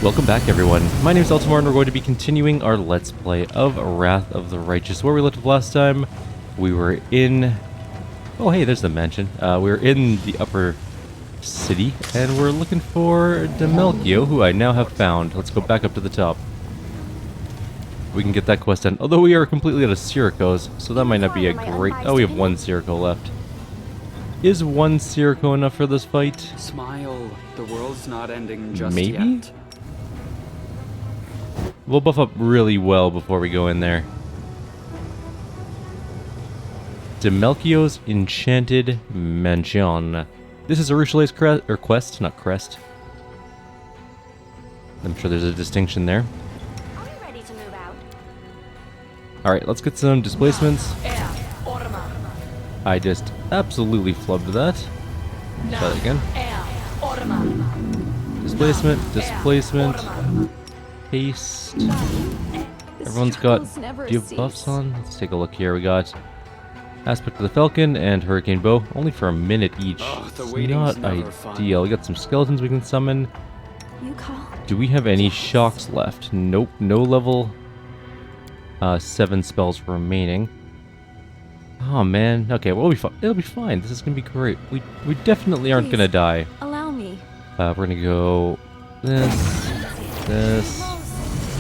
Welcome back, everyone. My name is Eltimar, and we're going to be continuing our Let's Play of Wrath of the Righteous. Where we left off last time, we were in... Oh, hey, there's the mansion. We were in the upper city, and we're looking for Dimalchio, who I now have found. Let's go back up to the top. We can get that quest done. Although we are completely out of Sirocco's, so that might not be a great... Oh, we have one Sirocco left. Is one Sirocco enough for this fight? Smile. The world's not ending just Maybe? yet. We'll buff up really well before we go in there. Dimalchio's Enchanted Mansion. This is Arushale's quest, not crest. I'm sure there's a distinction there. Are we ready to move out? Alright, let's get some displacements. I just absolutely flubbed that. Try that again. Displacement, displacement. Haste. Everyone's got... Do you have buffs on? Let's take a look here. We got Aspect of the Falcon and Hurricane Bow, only for a minute each. The It's not ideal. We got some skeletons we can summon. You call? Do we have any shocks left? Nope. No level 7 spells remaining. Oh man. Okay, well, it'll be fine. This is gonna be great. We definitely aren't gonna die. Allow me. We're gonna go this,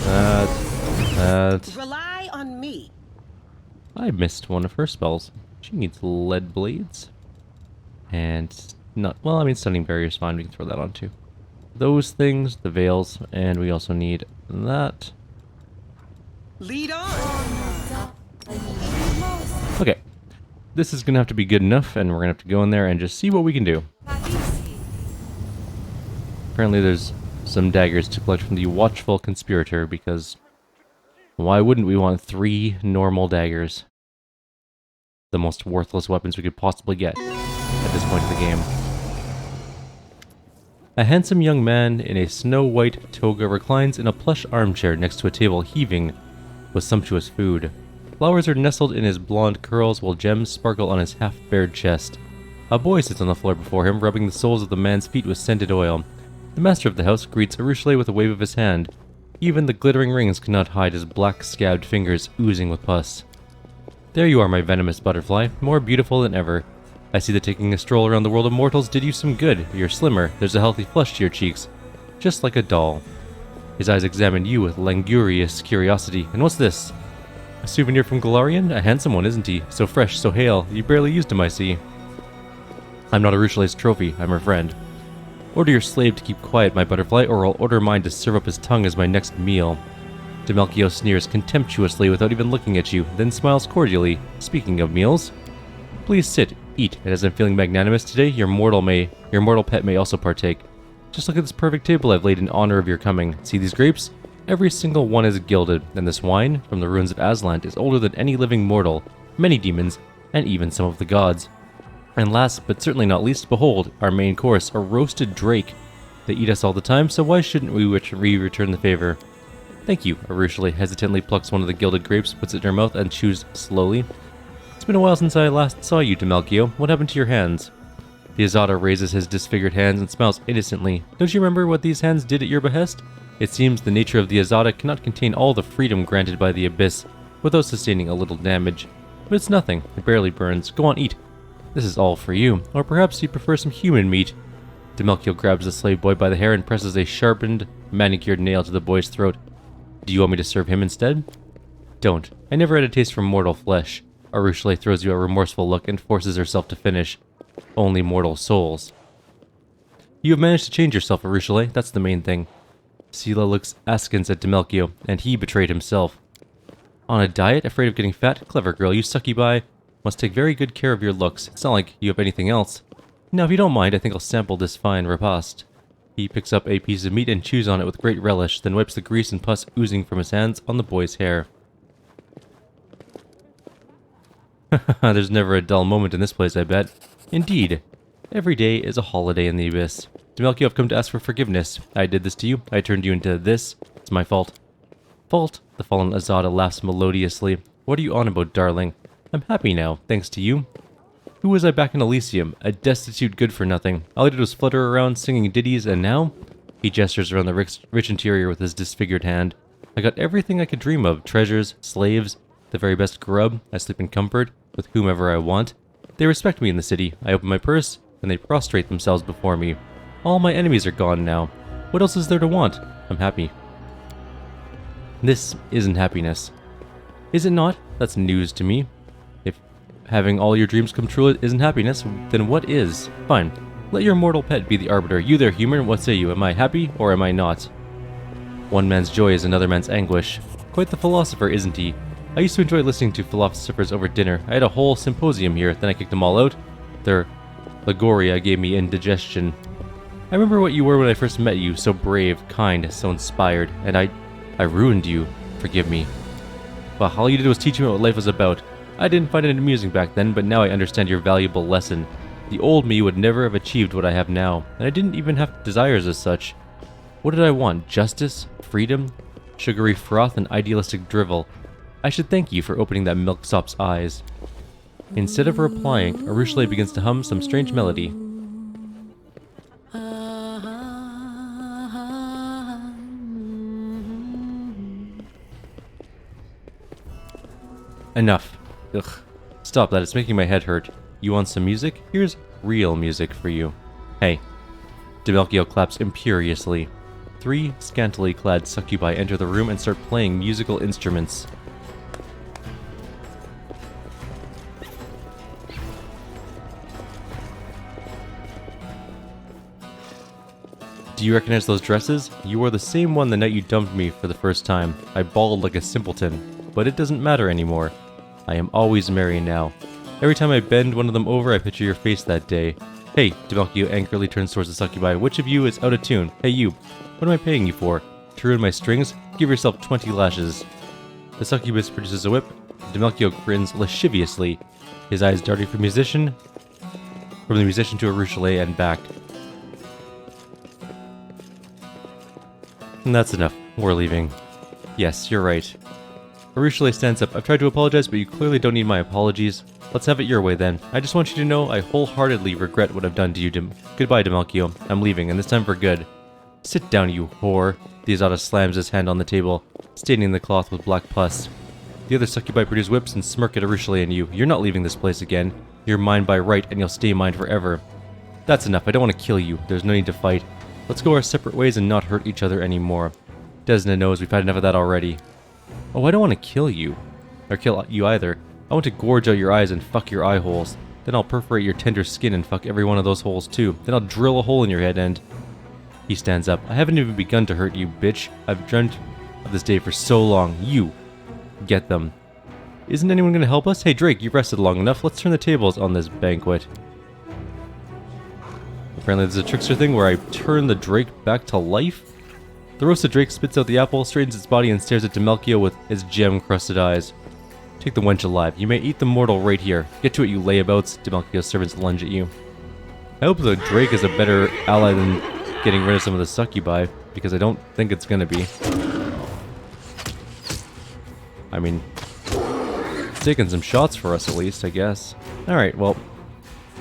that. Rely on me. I missed one of her spells. She needs lead blades. And not, well, I mean, stunning barrier is fine. We can throw that on too. Those things, the veils, and we also need that. Lead on. Okay. This is gonna have to be good enough, and we're gonna have to go in there and just see what we can do. Apparently there's some daggers to collect from the Watchful Conspirator, because why wouldn't we want 3 normal daggers? The most worthless weapons we could possibly get at this point of the game. A handsome young man in a snow-white toga reclines in a plush armchair next to a table heaving with sumptuous food. Flowers are nestled in his blonde curls while gems sparkle on his half-bared chest. A boy sits on the floor before him, rubbing the soles of the man's feet with scented oil. The master of the house greets Arushale with a wave of his hand. Even the glittering rings cannot hide his black scabbed fingers oozing with pus. There you are, my venomous butterfly, more beautiful than ever. I see that taking a stroll around the world of mortals did you some good. You're slimmer, there's a healthy flush to your cheeks. Just like a doll. His eyes examined you with languorous curiosity. And what's this? A souvenir from Galarian? A handsome one, isn't he? So fresh, so hale. You barely used him, I see. I'm not Arushale's trophy, I'm her friend. Order your slave to keep quiet, my butterfly, or I'll order mine to serve up his tongue as my next meal. Dimalchio sneers contemptuously without even looking at you, then smiles cordially. Speaking of meals, please sit, eat, and as I'm feeling magnanimous today, your mortal pet may also partake. Just look at this perfect table I've laid in honor of your coming. See these grapes? Every single one is gilded, and this wine, from the ruins of Aslan, is older than any living mortal, many demons, and even some of the gods. And last, but certainly not least, behold, our main course, a roasted drake. They eat us all the time, so why shouldn't we return the favor? Thank you, Arushale hesitantly plucks one of the gilded grapes, puts it in her mouth, and chews slowly. It's been a while since I last saw you, Dimalchio. What happened to your hands? The Azada raises his disfigured hands and smiles innocently. Don't you remember what these hands did at your behest? It seems the nature of the Azada cannot contain all the freedom granted by the Abyss, without sustaining a little damage. But it's nothing, it barely burns. Go on, eat. This is all for you. Or perhaps you prefer some human meat. Dimalchio grabs the slave boy by the hair and presses a sharpened, manicured nail to the boy's throat. Do you want me to serve him instead? Don't. I never had a taste for mortal flesh. Arushale throws you a remorseful look and forces herself to finish. Only mortal souls. You have managed to change yourself, Arushale. That's the main thing. Sela looks askance at Dimalchio, and he betrayed himself. On a diet, afraid of getting fat? Clever girl, you succubi must take very good care of your looks. It's not like you have anything else. Now, if you don't mind, I think I'll sample this fine repast. He picks up a piece of meat and chews on it with great relish, then wipes the grease and pus oozing from his hands on the boy's hair. There's never a dull moment in this place, I bet. Indeed. Every day is a holiday in the Abyss. Dimalchio, I've come to ask for forgiveness. I did this to you. I turned you into this. It's my fault. Fault? The fallen Azada laughs melodiously. What are you on about, darling? I'm happy now, thanks to you. Who was I back in Elysium? A destitute good-for-nothing. All I did was flutter around singing ditties, and now? He gestures around the rich interior with his disfigured hand. I got everything I could dream of. Treasures, slaves, the very best grub. I sleep in comfort with whomever I want. They respect me in the city. I open my purse, and they prostrate themselves before me. All my enemies are gone now. What else is there to want? I'm happy. This isn't happiness. Is it not? That's news to me. If having all your dreams come true isn't happiness, then what is? Fine. Let your mortal pet be the arbiter. You there, human, what say you? Am I happy, or am I not? One man's joy is another man's anguish. Quite the philosopher, isn't he? I used to enjoy listening to philosophers over dinner. I had a whole symposium here, then I kicked them all out. Their Lagoria gave me indigestion. I remember what you were when I first met you, so brave, kind, so inspired, and I ruined you. Forgive me. Well, all you did was teach me what life was about. I didn't find it amusing back then, but now I understand your valuable lesson. The old me would never have achieved what I have now, and I didn't even have desires as such. What did I want? Justice? Freedom? Sugary froth and idealistic drivel. I should thank you for opening that milksop's eyes. Instead of replying, Arushale begins to hum some strange melody. Enough. Ugh. Stop that, it's making my head hurt. You want some music? Here's real music for you. Hey. Dimalchio claps imperiously. 3 scantily clad succubi enter the room and start playing musical instruments. Do you recognize those dresses? You wore the same one the night you dumped me for the first time. I bawled like a simpleton, but it doesn't matter anymore. I am always merry now. Every time I bend one of them over, I picture your face that day. Hey, Dimalchio angrily turns towards the succubi. Which of you is out of tune? Hey you, what am I paying you for? To ruin my strings? Give yourself 20 lashes. The succubus produces a whip. Dimalchio grins lasciviously, his eyes darting from the musician to Arushale and back. And that's enough. We're leaving. Yes, you're right. Arushale stands up. I've tried to apologize, but you clearly don't need my apologies. Let's have it your way then. I just want you to know I wholeheartedly regret what I've done to you, Goodbye, Dimalchio. I'm leaving, and this time for good. Sit down, you whore. Diazada slams his hand on the table, staining the cloth with black pus. The other succubi produce whips and smirk at Arushale and you. You're not leaving this place again. You're mine by right, and you'll stay mine forever. That's enough. I don't want to kill you. There's no need to fight. Let's go our separate ways and not hurt each other anymore. Desna knows we've had enough of that already. Oh, I don't want to kill you. Or kill you either. I want to gorge out your eyes and fuck your eye holes. Then I'll perforate your tender skin and fuck every one of those holes too. Then I'll drill a hole in your head and... He stands up. I haven't even begun to hurt you, bitch. I've dreamt of this day for so long. You. Get them. Isn't anyone going to help us? Hey Drake, you've rested long enough. Let's turn the tables on this banquet. Apparently there's a trickster thing where I turn the Drake back to life. The roasted Drake spits out the apple, straightens its body, and stares at Dimalchio with his gem-crusted eyes. Take the wench alive. You may eat the mortal right here. Get to it, you layabouts. Dimalchio's servants lunge at you. I hope the Drake is a better ally than getting rid of some of the succubi, because I don't think it's gonna be. I mean, it's taking some shots for us at least, I guess. Alright, well,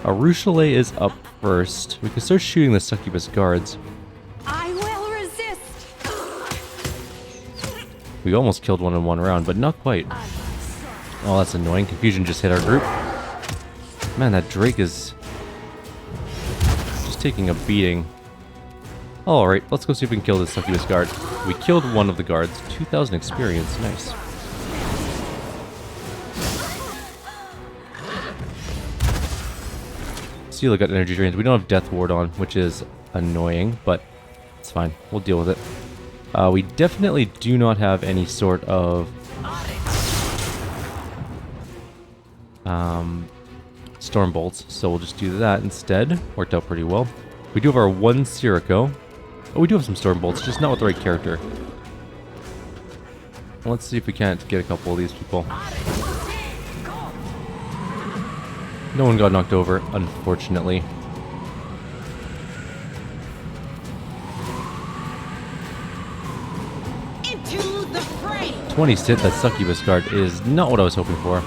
Arushale is up first. We can start shooting the succubus guards. I will resist. We almost killed one in one round, but not quite. Oh, that's annoying. Confusion just hit our group. Man, that Drake is just taking a beating. Alright, let's go see if we can kill this succubus guard. We killed one of the guards. 2,000 experience. Nice. Seal got energy drains. We don't have Death Ward on, which is annoying, but it's fine. We'll deal with it. We definitely do not have any sort of storm bolts, so we'll just do that instead. Worked out pretty well. We do have our one Sirocco. Oh, we do have some storm bolts, just not with the right character. Let's see if we can't get a couple of these people. No one got knocked over, unfortunately. Into the fray. 20 sit, that succubus guard is not what I was hoping for.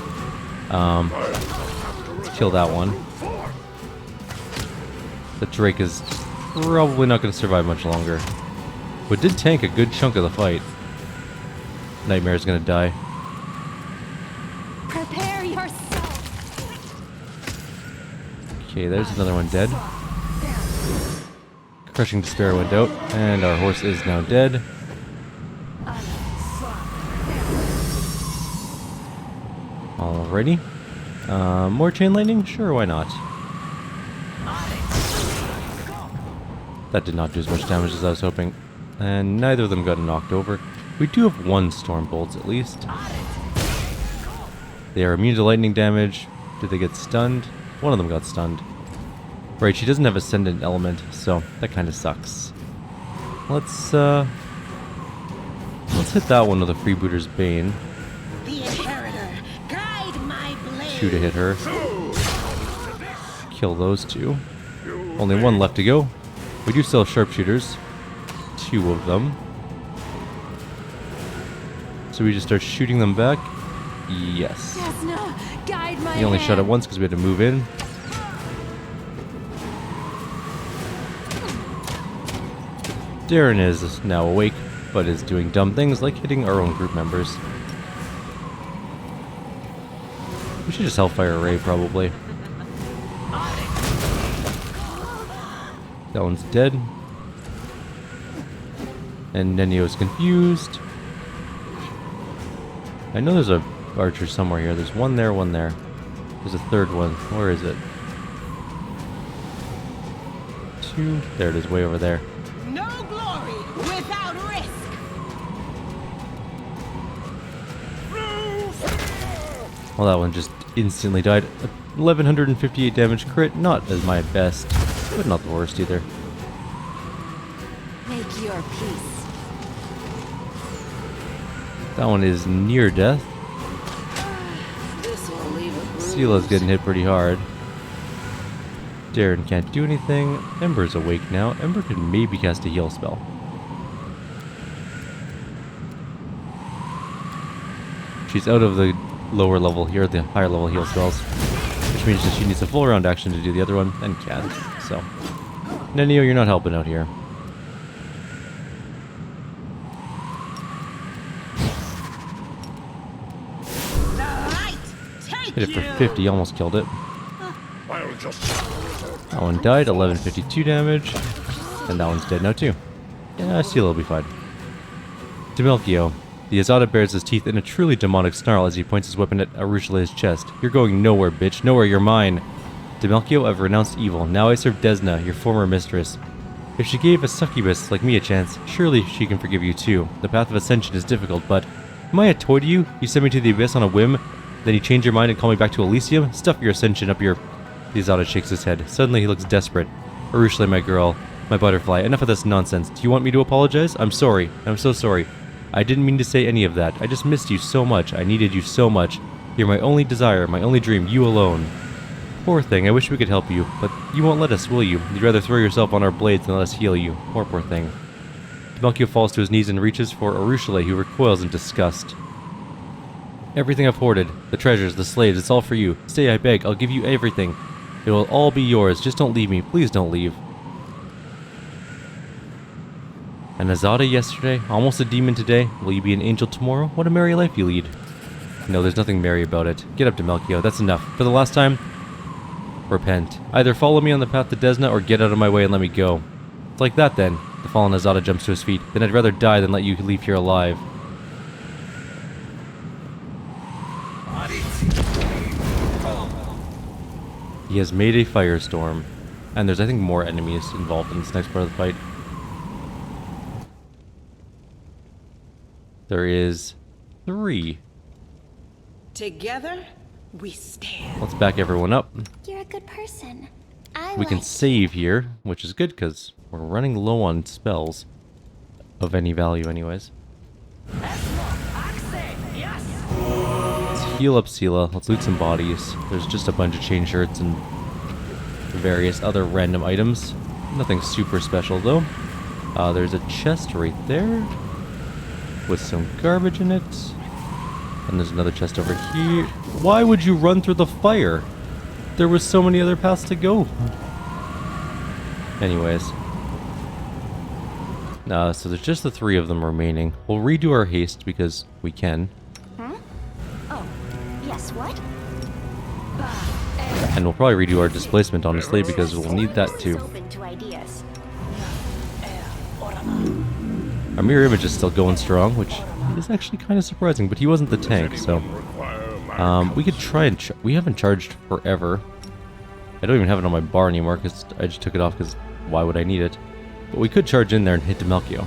Let's kill that one. The Drake is probably not going to survive much longer. but did tank a good chunk of the fight. Nightmare's gonna die. Prepare yourself. Okay, there's another one dead. Crushing Despair went out, and our horse is now dead. Alrighty. More chain lightning? Sure, why not? That did not do as much damage as I was hoping. And neither of them got knocked over. We do have one Storm Bolts at least. They are immune to lightning damage. Did they get stunned? One of them got stunned. Right, she doesn't have Ascendant Element, so that kind of sucks. Let's hit that one with a Freebooter's Bane. The inheritor, guide my blade. 2 to hit her. Kill those 2. Only 1 left to go. We do still have sharpshooters. 2 of them. So we just start shooting them back. Yes. Desna, guide my We only shot it hand. once because we had to move in. Darren is now awake, but is doing dumb things like hitting our own group members. We should just Hellfire Ray, probably. That one's dead. And Nenio's confused. I know there's a archer somewhere here. There's one there, one there. There's a third one. Where is it? 2. There it is, way over there. No glory without risk. Well, that one just instantly died. 1158 damage crit. Not as my best, but not the worst either. Make your peace. That one is near death. This will leave a bruise. Sela's getting hit pretty hard. Darren can't do anything. Ember's awake now. Ember could maybe cast a heal spell. She's out of the lower level here, the higher level heal spells. Which means that she needs a full round action to do the other one, and can't. So, Nenio, you're not helping out here. The light, take Hit it for you. 50, almost killed it. That one died, 1152 damage. And that one's dead now too. Yeah, Sela will be fine. Dimalchio. The Azada bares his teeth in a truly demonic snarl as he points his weapon at Arushale's chest. You're going nowhere, bitch. Nowhere, you're mine. Dimalchio, I've renounced evil. Now I serve Desna, your former mistress. If she gave a succubus like me a chance, surely she can forgive you too. The path of ascension is difficult, but... Am I a toy to you? You sent me to the abyss on a whim, then you change your mind and call me back to Elysium? Stuff your ascension up your... The Azada shakes his head. Suddenly he looks desperate. Arushale, my girl. My butterfly. Enough of this nonsense. Do you want me to apologize? I'm sorry. I'm so sorry. I didn't mean to say any of that. I just missed you so much. I needed you so much. You're my only desire, my only dream, you alone. Poor thing, I wish we could help you, but you won't let us, will you? You'd rather throw yourself on our blades than let us heal you. Poor thing. Dimalchio falls to his knees and reaches for Arushale, who recoils in disgust. Everything I've hoarded, the treasures, the slaves, it's all for you. Stay, I beg, I'll give you everything. It will all be yours, just don't leave me, please don't leave. An Azada yesterday, almost a demon today. Will you be an angel tomorrow? What a merry life you lead. No, there's nothing merry about it. Get up, Dimalchio, that's enough. For the last time, repent. Either follow me on the path to Desna or get out of my way and let me go. It's like that then. The fallen Azada jumps to his feet. Then I'd rather die than let you leave here alive. He has made a firestorm. And there's, I think, more enemies involved in this next part of the fight. There is 3. Together, we stand. Let's back everyone up. You're a good person. We can save here, which is good because we're running low on spells. Of any value anyways. Let's heal up Sela. Let's loot some bodies. There's just a bunch of chain shirts and various other random items. Nothing super special though. There's a chest right there with some garbage in it. And there's another chest over here. Why would you run through the fire? There was so many other paths to go. Anyways. So there's just the 3 of them remaining. We'll redo our haste because we can. Huh? Oh, yes, what? And we'll probably redo our displacement, honestly, because we'll need that too. Open to ideas. Our mirror image is still going strong, which is actually kind of surprising, but he wasn't the tank, so... we could try and... we haven't charged forever. I don't even have it on my bar anymore, because I just took it off, because why would I need it? But we could charge in there and hit Dimalchio.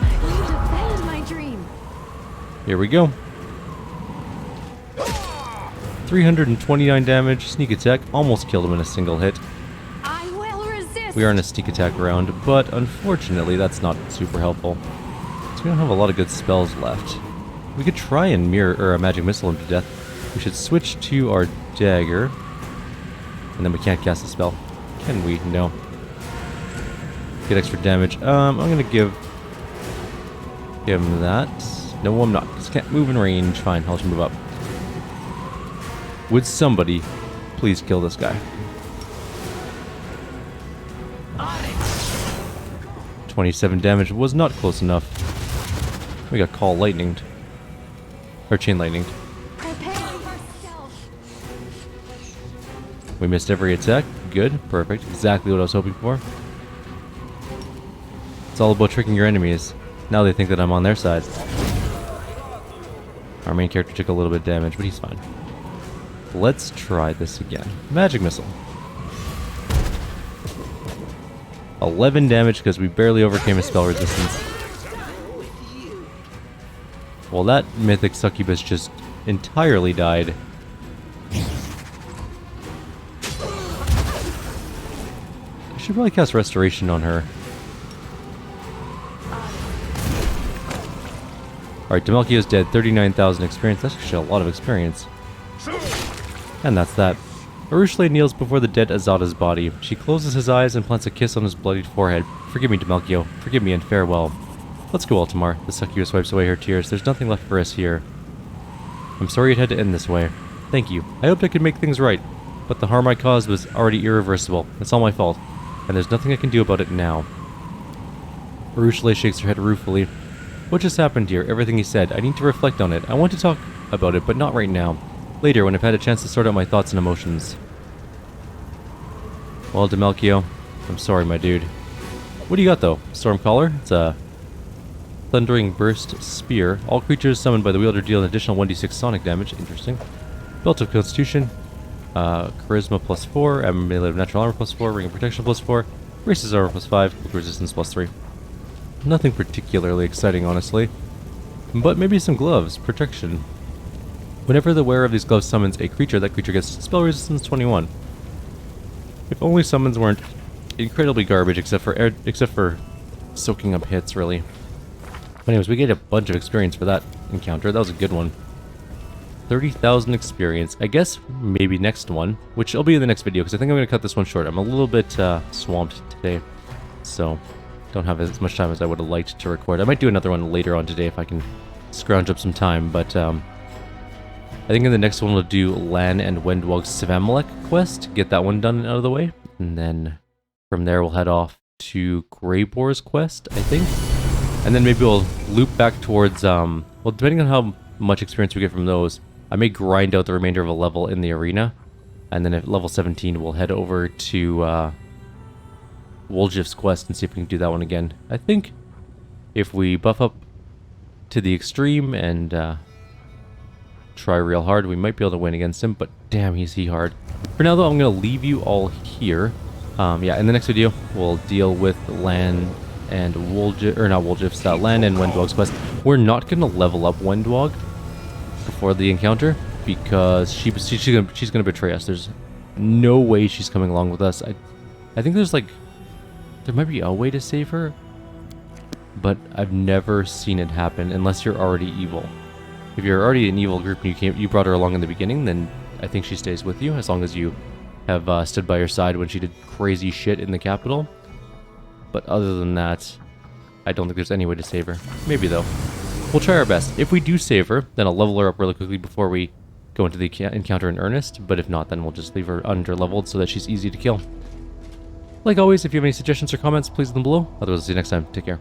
You defend my dream. Here we go. 329 damage, sneak attack, almost killed him in a single hit. I will resist. We are in a sneak attack round, but unfortunately that's not super helpful. So we don't have a lot of good spells left. We could try and mirror or a magic missile him to death. We should switch to our dagger. And then we can't cast a spell. Can we? No. Get extra damage. I'm gonna give him that. No, I'm not. Just can't move in range. Fine, I'll just move up. Would somebody please kill this guy? 27 damage was not close enough. We got call lightninged. Or chain lightninged. Prepare yourself. We missed every attack. Good. Perfect. Exactly what I was hoping for. It's all about tricking your enemies. Now they think that I'm on their side. Our main character took a little bit of damage, but he's fine. Let's try this again. Magic missile. 11 damage because we barely overcame his spell resistance. Well, that mythic succubus just entirely died. I should probably cast restoration on her. Alright, Dimalchio's dead. 39,000 experience. That's actually a lot of experience. And that's that. Urushle kneels before the dead Azada's body. She closes his eyes and plants a kiss on his bloodied forehead. Forgive me, Dimalchio. Forgive me and farewell. Let's go, Eltimar. The succubus wipes away her tears. There's nothing left for us here. I'm sorry it had to end this way. Thank you. I hoped I could make things right. But the harm I caused was already irreversible. It's all my fault. And there's nothing I can do about it now. Urushle shakes her head ruefully. What just happened here? Everything he said. I need to reflect on it. I want to talk about it, but not right now. Later, when I've had a chance to sort out my thoughts and emotions. Well, Dimalchio, I'm sorry, my dude. What do you got, though? Stormcaller? It's a Thundering Burst Spear. All creatures summoned by the wielder deal an additional 1d6 sonic damage. Interesting. Belt of Constitution. Charisma +4. Melee of Natural Armor +4. Ring of Protection +4. Races Armor +5. Quick Resistance +3. Nothing particularly exciting, honestly. But maybe some gloves. Protection. Whenever the wearer of these gloves summons a creature, that creature gets spell resistance 21. If only summons weren't incredibly garbage, except for soaking up hits, really. But anyways, we get a bunch of experience for that encounter. That was a good one. 30,000 experience. I guess maybe next one, which will be in the next video, because I think I'm going to cut this one short. I'm a little bit swamped today, so don't have as much time as I would have liked to record. I might do another one later on today if I can scrounge up some time, but I think in the next one we'll do Lan and Wendwog's Svamlek quest, get that one done and out of the way, and then from there we'll head off to Greyboar's quest, I think, and then maybe we'll loop back towards, well, depending on how much experience we get from those, I may grind out the remainder of a level in the arena, and then at level 17 we'll head over to Woljif's quest and see if we can do that one again. I think if we buff up to the extreme and try real hard, we might be able to win against him, but damn, is he hard. For now, though, I'm going to leave you all here. Yeah, in the next video, we'll deal with Lan and Woljif, or not Woljif's, Lan and Wendwog's quest. We're not going to level up Wendwog before the encounter, because she's going to betray us. There's no way she's coming along with us. I think there's like, there might be a way to save her, but I've never seen it happen unless you're already evil. If you're already an evil group and you brought her along in the beginning, then I think she stays with you, as long as you have stood by her side when she did crazy shit in the capital. But other than that, I don't think there's any way to save her. Maybe, though. We'll try our best. If we do save her, then I'll level her up really quickly before we go into the encounter in earnest. But if not, then we'll just leave her under-leveled so that she's easy to kill. Like always, if you have any suggestions or comments, please leave them below. Otherwise, I'll see you next time. Take care.